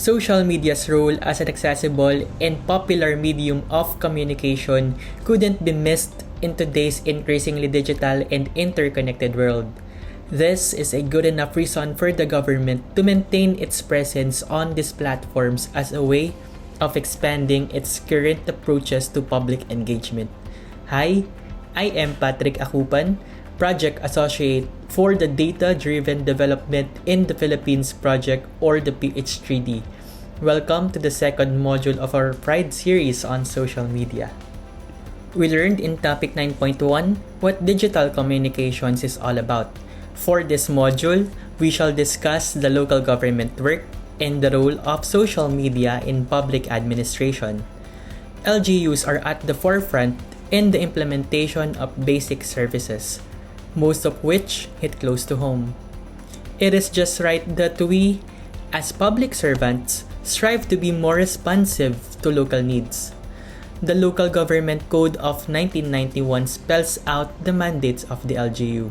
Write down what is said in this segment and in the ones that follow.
social media's role as an accessible and popular medium of communication couldn't be missed in today's increasingly digital and interconnected world. This is a good enough reason for the government to maintain its presence on these platforms as a way of expanding its current approaches to public engagement. Hi, I am Patrick Acupan, Project Associate for the Data-Driven Development in the Philippines Project or the PH3D. Welcome to the second module of our Pride series on social media. We learned in topic 9.1 what digital communications is all about. For this module, we shall discuss the local government work and the role of social media in public administration. LGUs are at the forefront in the implementation of basic services, most of which hit close to home. It is just right that we, as public servants, strive to be more responsive to local needs. The Local Government Code of 1991 spells out the mandates of the LGU.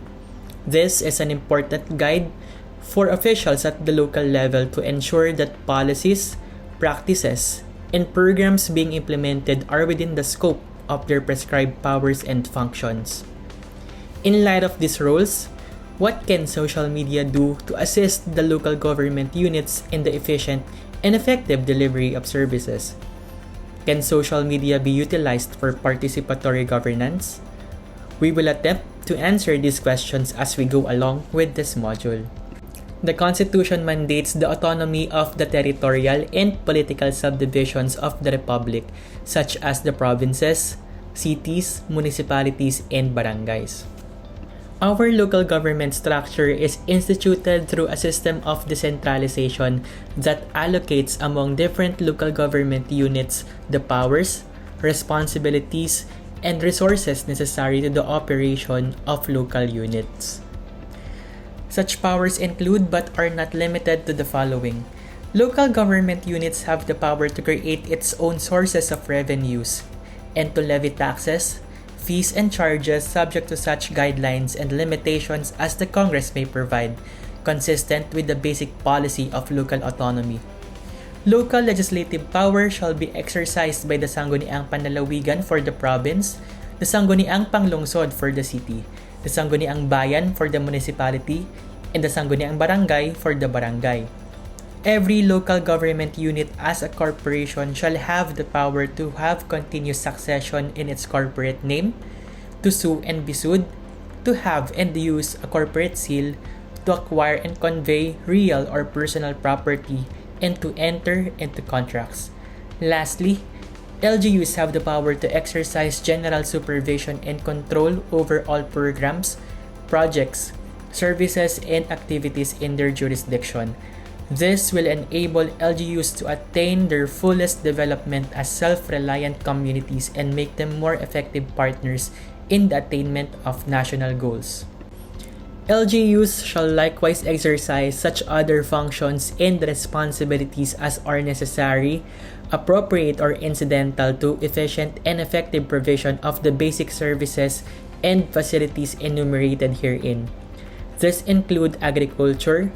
This is an important guide for officials at the local level to ensure that policies, practices, and programs being implemented are within the scope of their prescribed powers and functions. In light of these roles, what can social media do to assist the local government units in the efficient and effective delivery of services? Can social media be utilized for participatory governance? We will attempt to answer these questions as we go along with this module. The Constitution mandates the autonomy of the territorial and political subdivisions of the Republic, such as the provinces, cities, municipalities, and barangays. Our local government structure is instituted through a system of decentralization that allocates among different local government units the powers, responsibilities, and resources necessary to the operation of local units. Such powers include but are not limited to the following. Local government units have the power to create its own sources of revenues and to levy taxes, fees, and charges subject to such guidelines and limitations as the Congress may provide, consistent with the basic policy of local autonomy. Local legislative power shall be exercised by the Sangguniang Panlalawigan for the province, the Sangguniang Panglungsod for the city, the Sangguniang Bayan for the municipality, and the Sangguniang Barangay for the barangay. Every local government unit as a corporation shall have the power to have continuous succession in its corporate name, to sue and be sued, to have and use a corporate seal, to acquire and convey real or personal property, and to enter into contracts. Lastly, LGUs have the power to exercise general supervision and control over all programs, projects, services, and activities in their jurisdiction. This will enable LGUs to attain their fullest development as self-reliant communities and make them more effective partners in the attainment of national goals. LGUs shall likewise exercise such other functions and responsibilities as are necessary, appropriate, or incidental to efficient and effective provision of the basic services and facilities enumerated herein. This include agriculture,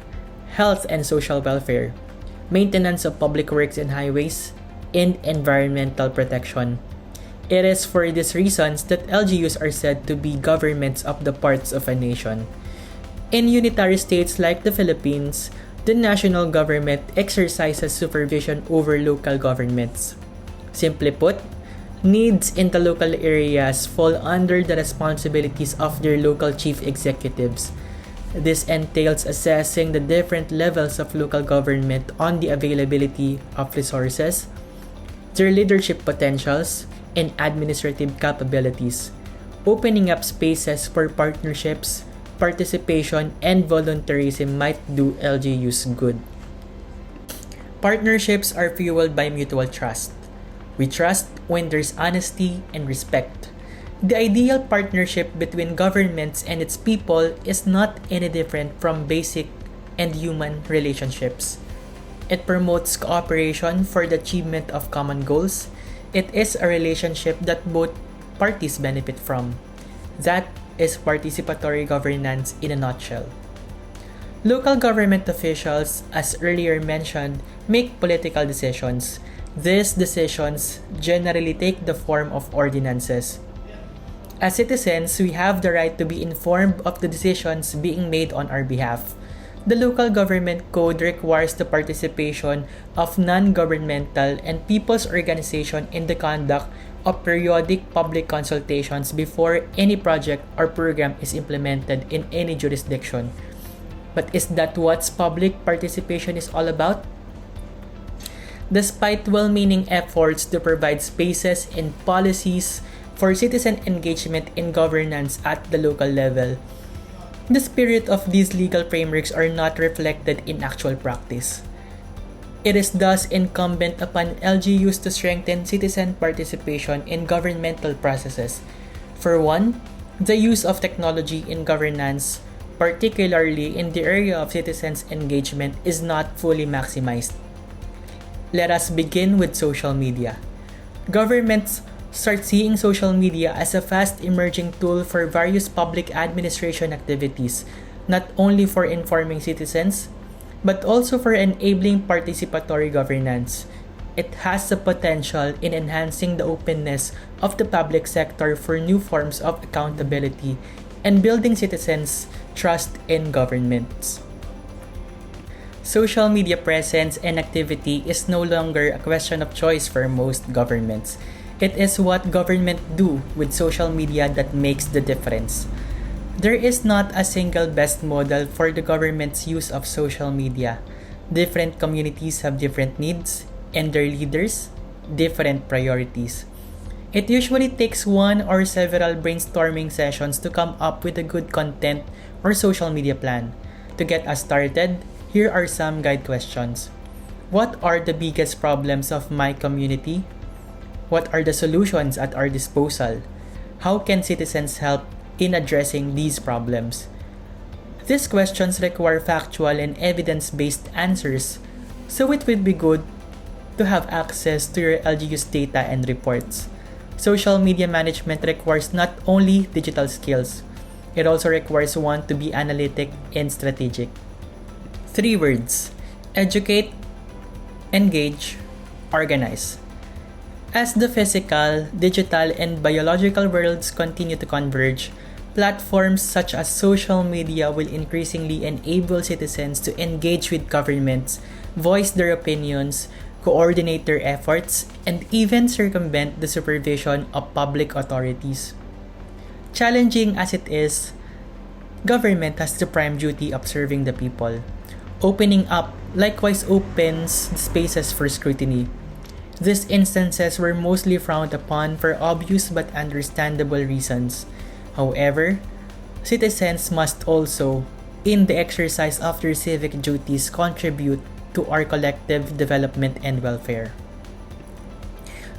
health and social welfare, maintenance of public works and highways, and environmental protection. It is for these reasons that LGUs are said to be governments of the parts of a nation. In unitary states like the Philippines, the national government exercises supervision over local governments. Simply put, needs in the local areas fall under the responsibilities of their local chief executives. This entails assessing the different levels of local government on the availability of resources, their leadership potentials, and administrative capabilities, opening up spaces for partnerships, participation, and volunteerism might do LGUs good. Partnerships are fueled by mutual trust. We trust when there's honesty and respect. The ideal partnership between governments and its people is not any different from basic and human relationships. It promotes cooperation for the achievement of common goals. It is a relationship that both parties benefit from. That is participatory governance in a nutshell. Local government officials, as earlier mentioned, make political decisions. These decisions generally take the form of ordinances. As citizens, we have the right to be informed of the decisions being made on our behalf. The local government code requires the participation of non-governmental and people's organization in the conduct of periodic public consultations before any project or program is implemented in any jurisdiction. But is that what public participation is all about? Despite well-meaning efforts to provide spaces and policies for citizen engagement in governance at the local level, the spirit of these legal frameworks are not reflected in actual practice. It is thus incumbent upon LGUs to strengthen citizen participation in governmental processes. For one, the use of technology in governance, particularly in the area of citizens' engagement, is not fully maximized. Let us begin with social media. Governments start seeing social media as a fast emerging tool for various public administration activities, not only for informing citizens, but also for enabling participatory governance. It has the potential in enhancing the openness of the public sector for new forms of accountability and building citizens' trust in governments. Social media presence and activity is no longer a question of choice for most governments. It is what government do with social media that makes the difference. There is not a single best model for the government's use of social media. Different communities have different needs, and their leaders, different priorities. It usually takes one or several brainstorming sessions to come up with a good content or social media plan. To get us started, here are some guide questions. What are the biggest problems of my community? What are the solutions at our disposal? How can citizens help in addressing these problems? These questions require factual and evidence-based answers, so it would be good to have access to your LGU's data and reports. Social media management requires not only digital skills, it also requires one to be analytic and strategic. 3 words: educate, engage, organize. As the physical, digital, and biological worlds continue to converge, platforms such as social media will increasingly enable citizens to engage with governments, voice their opinions, coordinate their efforts, and even circumvent the supervision of public authorities. Challenging as it is, government has the prime duty of serving the people. Opening up likewise opens spaces for scrutiny. These instances were mostly frowned upon for obvious but understandable reasons. However, citizens must also, in the exercise of their civic duties, contribute to our collective development and welfare.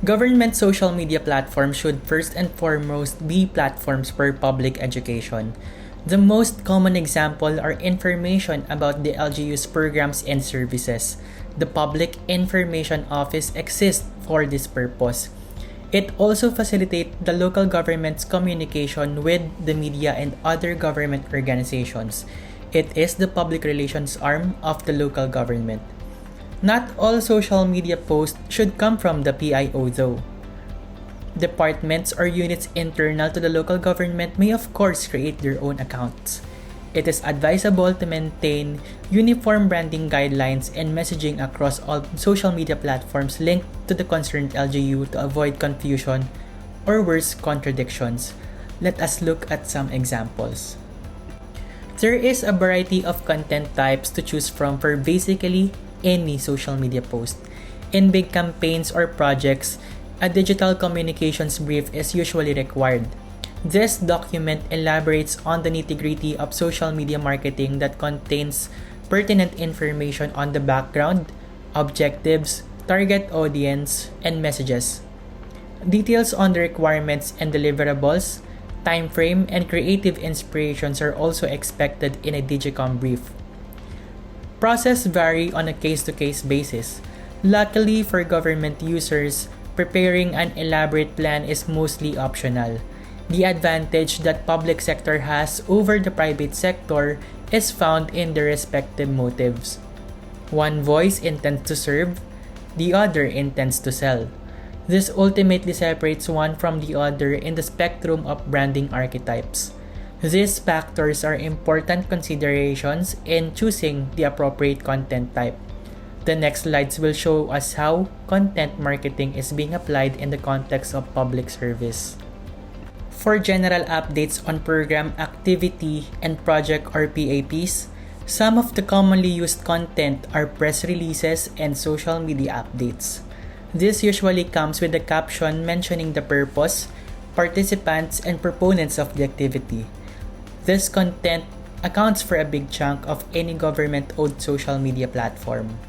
Government social media platforms should first and foremost be platforms for public education. The most common example are information about the LGU's programs and services. The Public Information Office exists for this purpose. It also facilitates the local government's communication with the media and other government organizations. It is the public relations arm of the local government. Not all social media posts should come from the PIO though. Departments or units internal to the local government may of course create their own accounts. It is advisable to maintain uniform branding guidelines and messaging across all social media platforms linked to the concerned LGU to avoid confusion or worse, contradictions. Let us look at some examples. There is a variety of content types to choose from for basically any social media post. In big campaigns or projects, a digital communications brief is usually required. This document elaborates on the nitty-gritty of social media marketing that contains pertinent information on the background, objectives, target audience, and messages. Details on the requirements and deliverables, time frame, and creative inspirations are also expected in a Digicom brief. Process vary on a case-to-case basis. Luckily for government users, preparing an elaborate plan is mostly optional. The advantage that public sector has over the private sector is found in their respective motives. One voice intends to serve, the other intends to sell. This ultimately separates one from the other in the spectrum of branding archetypes. These factors are important considerations in choosing the appropriate content type. The next slides will show us how content marketing is being applied in the context of public service. For general updates on program activity and project or PAPs, some of the commonly used content are press releases and social media updates. This usually comes with a caption mentioning the purpose, participants, and proponents of the activity. This content accounts for a big chunk of any government-owned social media platform.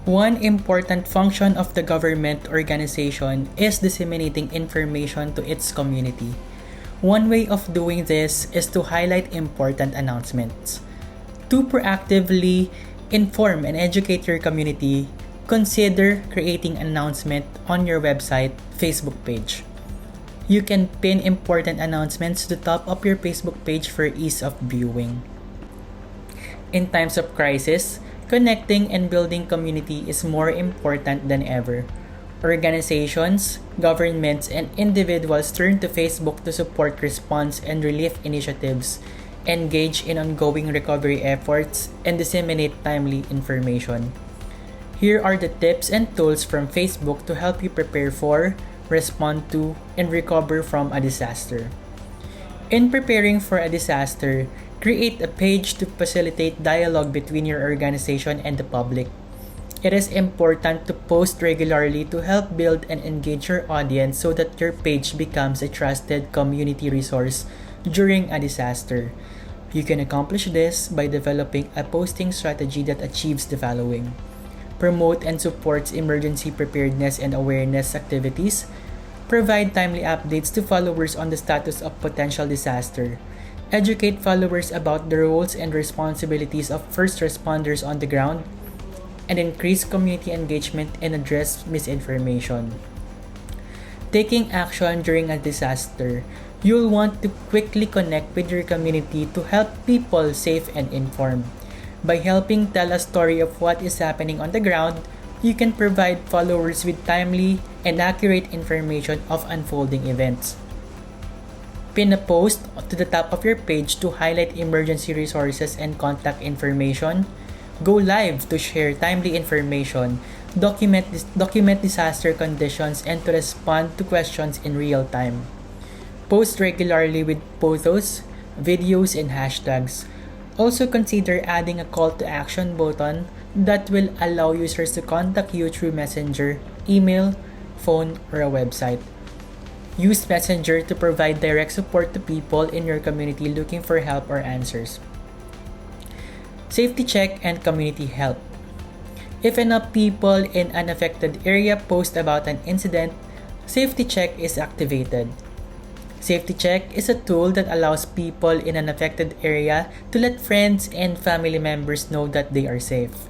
One important function of the government organization is disseminating information to its community. One way of doing this is to highlight important announcements. To proactively inform and educate your community, consider creating an announcement on your website, Facebook page. You can pin important announcements to the top of your Facebook page for ease of viewing. In times of crisis, connecting and building community is more important than ever. Organizations, governments, and individuals turn to Facebook to support response and relief initiatives, engage in ongoing recovery efforts, and disseminate timely information. Here are the tips and tools from Facebook to help you prepare for, respond to, and recover from a disaster. In preparing for a disaster, create a page to facilitate dialogue between your organization and the public. It is important to post regularly to help build and engage your audience so that your page becomes a trusted community resource during a disaster. You can accomplish this by developing a posting strategy that achieves the following: promote and supports emergency preparedness and awareness activities, provide timely updates to followers on the status of potential disaster, educate followers about the roles and responsibilities of first responders on the ground, and increase community engagement and address misinformation. Taking action during a disaster, you'll want to quickly connect with your community to help people safe and informed. By helping tell a story of what is happening on the ground, you can provide followers with timely and accurate information of unfolding events. Pin a post to the top of your page to highlight emergency resources and contact information. Go live to share timely information, document disaster conditions, and to respond to questions in real time. Post regularly with photos, videos, and hashtags. Also consider adding a call to action button that will allow users to contact you through Messenger, email, phone, or a website. Use Messenger to provide direct support to people in your community looking for help or answers. Safety check and community help. If enough people in an affected area post about an incident, Safety check is activated. Safety check is a tool that allows people in an affected area to let friends and family members know that they are safe.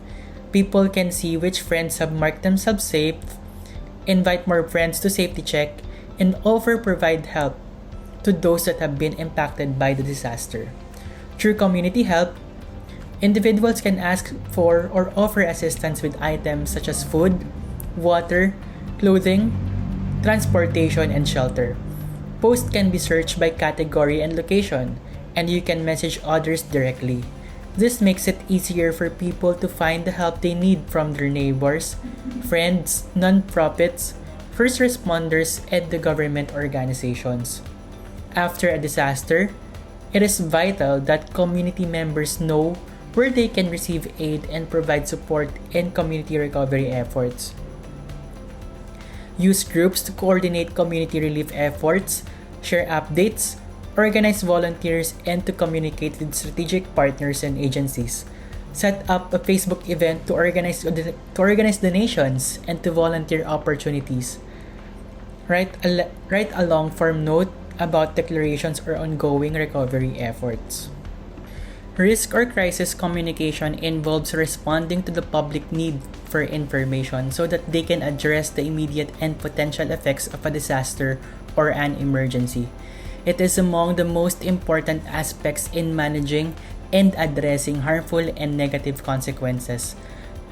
People can see which friends have marked themselves safe, invite more friends to safety check, and provide help to those that have been impacted by the disaster. Through community help, individuals can ask for or offer assistance with items such as food, water, clothing, transportation, and shelter. Posts can be searched by category and location, and you can message others directly. This makes it easier for people to find the help they need from their neighbors, friends, nonprofits, first responders, and the government organizations. After a disaster, it is vital that community members know where they can receive aid and provide support in community recovery efforts. Use groups to coordinate community relief efforts, share updates, organize volunteers, and to communicate with strategic partners and agencies. Set up a Facebook event to organize donations and to volunteer opportunities. Write a long form note about declarations or ongoing recovery efforts. Risk or crisis communication involves responding to the public need for information so that they can address the immediate and potential effects of a disaster or an emergency. It is among the most important aspects in managing and addressing harmful and negative consequences.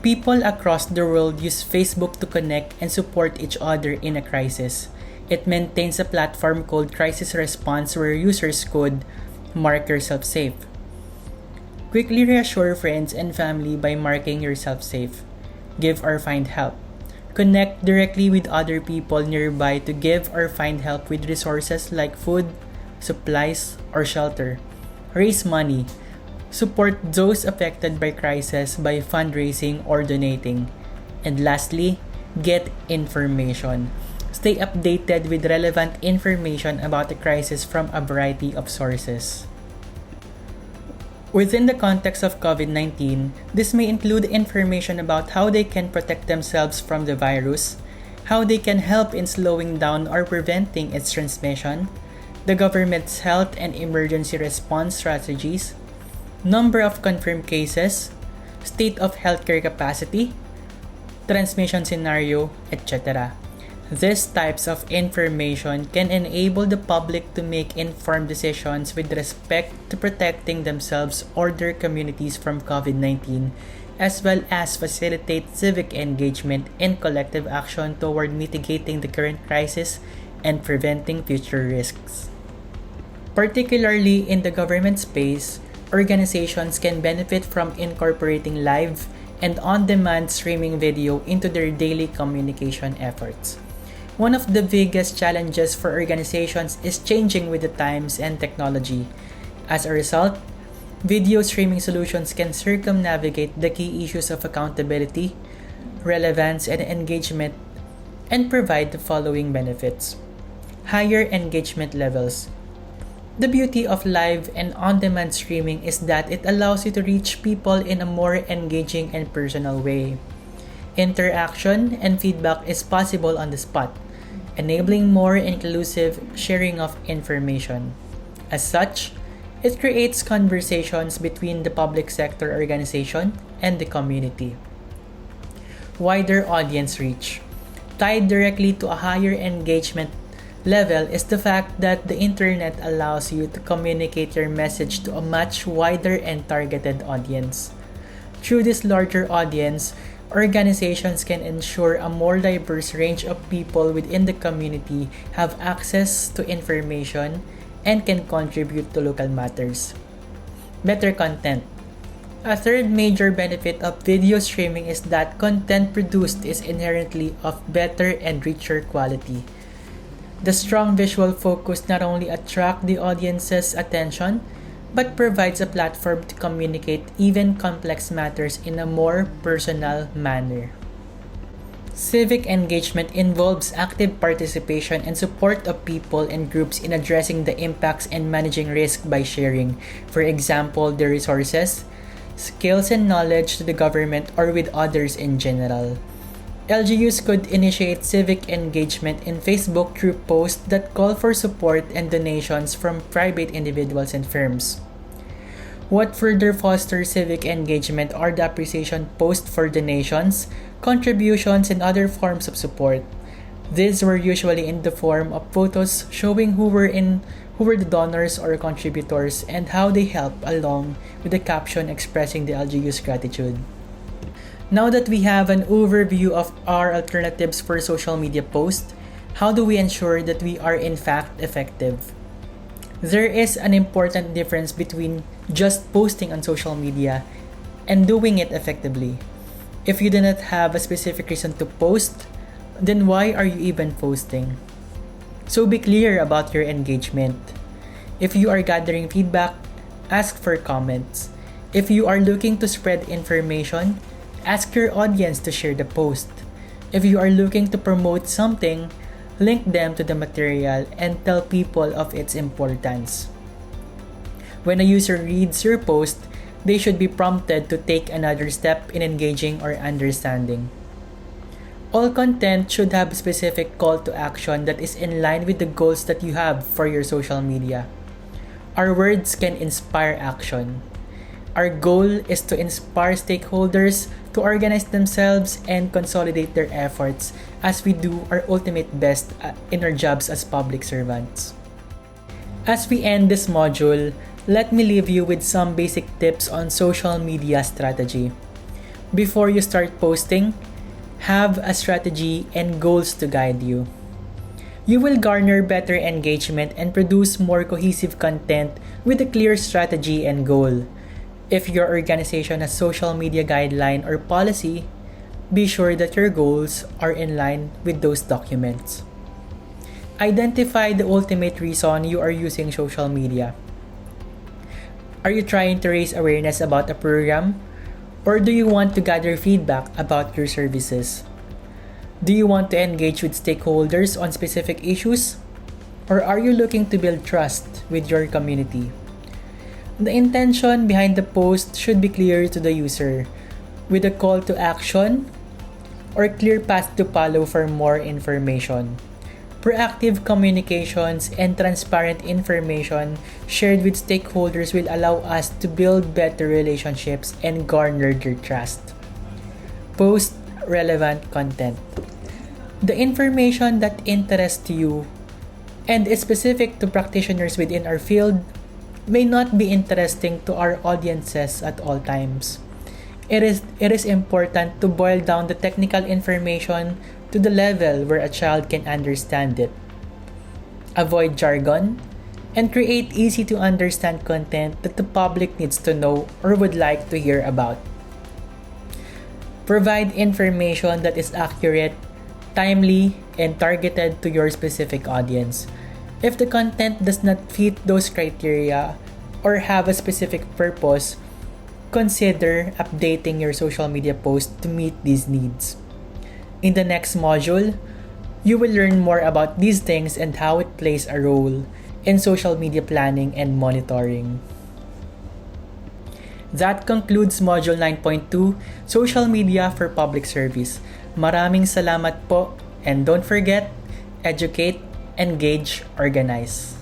People across the world use Facebook to connect and support each other in a crisis. It maintains a platform called Crisis Response where users could mark yourself safe. Quickly reassure friends and family by marking yourself safe. Give or find help. Connect directly with other people nearby to give or find help with resources like food, supplies, or shelter. Raise money. Support those affected by crisis by fundraising or donating. And lastly, get information. Stay updated with relevant information about the crisis from a variety of sources. Within the context of COVID-19, this may include information about how they can protect themselves from the virus, how they can help in slowing down or preventing its transmission, the government's health and emergency response strategies, number of confirmed cases, state of healthcare capacity, transmission scenario, etc. These types of information can enable the public to make informed decisions with respect to protecting themselves or their communities from COVID-19, as well as facilitate civic engagement and collective action toward mitigating the current crisis and preventing future risks. Particularly in the government space, organizations can benefit from incorporating live and on-demand streaming video into their daily communication efforts. One of the biggest challenges for organizations is changing with the times and technology. As a result, video streaming solutions can circumnavigate the key issues of accountability, relevance, and engagement, and provide the following benefits. Higher engagement levels. The beauty of live and on-demand streaming is that it allows you to reach people in a more engaging and personal way. Interaction and feedback is possible on the spot, enabling more inclusive sharing of information. As such, it creates conversations between the public sector organization and the community. Wider audience reach. Tied directly to a higher engagement level is the fact that the internet allows you to communicate your message to a much wider and targeted audience. Through this larger audience, organizations can ensure a more diverse range of people within the community have access to information and can contribute to local matters. Better content. A third major benefit of video streaming is that content produced is inherently of better and richer quality. The strong visual focus not only attracts the audience's attention, but provides a platform to communicate even complex matters in a more personal manner. Civic engagement involves active participation and support of people and groups in addressing the impacts and managing risk by sharing, for example, the resources, skills, and knowledge to the government or with others in general. LGUs could initiate civic engagement in Facebook through posts that call for support and donations from private individuals and firms. What further fosters civic engagement are the appreciation posts for donations, contributions, and other forms of support. These were usually in the form of photos showing who were the donors or contributors and how they helped, along with a caption expressing the LGU's gratitude. Now that we have an overview of our alternatives for social media posts, how do we ensure that we are in fact effective? There is an important difference between just posting on social media and doing it effectively. If you do not have a specific reason to post, then why are you even posting? So be clear about your engagement. If you are gathering feedback, ask for comments. If you are looking to spread information, ask your audience to share the post. If you are looking to promote something, link them to the material and tell people of its importance. When a user reads your post, they should be prompted to take another step in engaging or understanding. All content should have a specific call to action that is in line with the goals that you have for your social media. Our words can inspire action. Our goal is to inspire stakeholders to organize themselves and consolidate their efforts as we do our ultimate best in our jobs as public servants. As we end this module, let me leave you with some basic tips on social media strategy. Before you start posting, have a strategy and goals to guide you. You will garner better engagement and produce more cohesive content with a clear strategy and goal. If your organization has social media guideline or policy, be sure that your goals are in line with those documents. Identify the ultimate reason you are using social media. Are you trying to raise awareness about a program? Or do you want to gather feedback about your services? Do you want to engage with stakeholders on specific issues? Or are you looking to build trust with your community? The intention behind the post should be clear to the user, with a call to action or clear path to follow for more information. Proactive communications and transparent information shared with stakeholders will allow us to build better relationships and garner their trust. Post relevant content. The information that interests you and is specific to practitioners within our field may not be interesting to our audiences at all times. It is important to boil down the technical information to the level where a child can understand it. Avoid jargon and create easy to understand content that the public needs to know or would like to hear about. Provide information that is accurate, timely, and targeted to your specific audience. If the content does not fit those criteria or have a specific purpose, consider updating your social media post to meet these needs. In the next module, you will learn more about these things and how it plays a role in social media planning and monitoring. That concludes Module 9.2, Social Media for Public Service. Maraming salamat po, and don't forget, educate, engage, organize.